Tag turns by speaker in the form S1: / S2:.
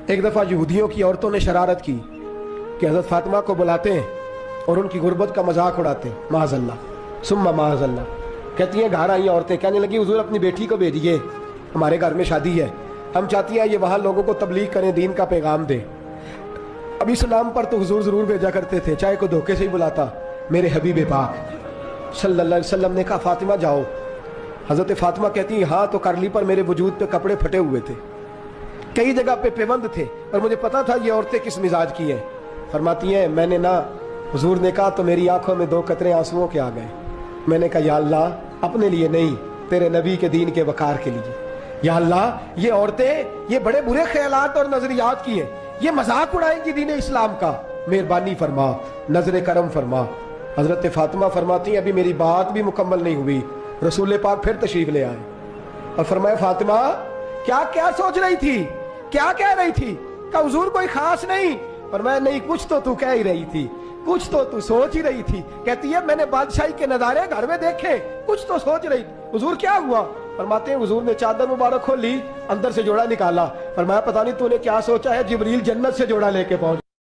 S1: ایک دفعہ یہودیوں کی عورتوں نے شرارت کی کہ حضرت فاطمہ کو بلاتے ہیں اور ان کی غربت کا مذاق اڑاتے ہیں، معاذ اللہ ثم معاذ اللہ۔ کہتی ہیں گھر آئی عورتیں کہنے لگی حضور اپنی بیٹی کو بھیجیے، ہمارے گھر میں شادی ہے، ہم چاہتی ہیں یہ وہاں لوگوں کو تبلیغ کریں، دین کا پیغام دیں۔ اب اسلام پر تو حضور ضرور بھیجا کرتے تھے، چاہے کوئی دھوکے سے ہی بلاتا۔ میرے حبیب پاک صلی اللہ علیہ وسلم نے کہا فاطمہ جاؤ۔ حضرت فاطمہ کہتی ہیں ہاں تو کر لی، پر میرے وجود پہ کپڑے پھٹے ہوئے تھے، کئی جگہ پہ پیوند تھے، اور مجھے پتا تھا یہ عورتیں کس مزاج کی ہیں۔ فرماتی ہیں میں نے نہ، حضور نے کہا تو میری آنکھوں میں 2 قطرے آنسوؤں کے آ گئے۔ میں نے کہا یا اللہ اپنے لیے نہیں، تیرے نبی کے دین کے وقار کے لیے، یا اللہ یہ عورتیں یہ بڑے برے خیالات اور نظریات کی ہیں، یہ مذاق اڑائیں گی دین اسلام کا، مہربانی فرما، نظر کرم فرما۔ حضرت فاطمہ فرماتی ہیں ابھی میری بات بھی مکمل نہیں ہوئی، رسول پاک پھر تشریف لے آئے اور فرمایا فاطمہ کیا کیا سوچ رہی تھی، کیا کہہ رہی تھی؟ کہ حضور کوئی خاص نہیں۔ فرمایا نہیں کچھ تو کہہ ہی رہی تھی، کچھ تو سوچ ہی رہی تھی۔ کہتی ہے میں نے بادشاہی کے نظارے گھر میں دیکھے، کچھ تو سوچ رہی تھی۔ حضور کیا ہوا؟ فرماتے ہیں حضور نے چادر مبارک کھولی، اندر سے جوڑا نکالا، فرمایا پتہ نہیں تو نے کیا سوچا ہے، جبریل جنت سے جوڑا لے کے پہنچ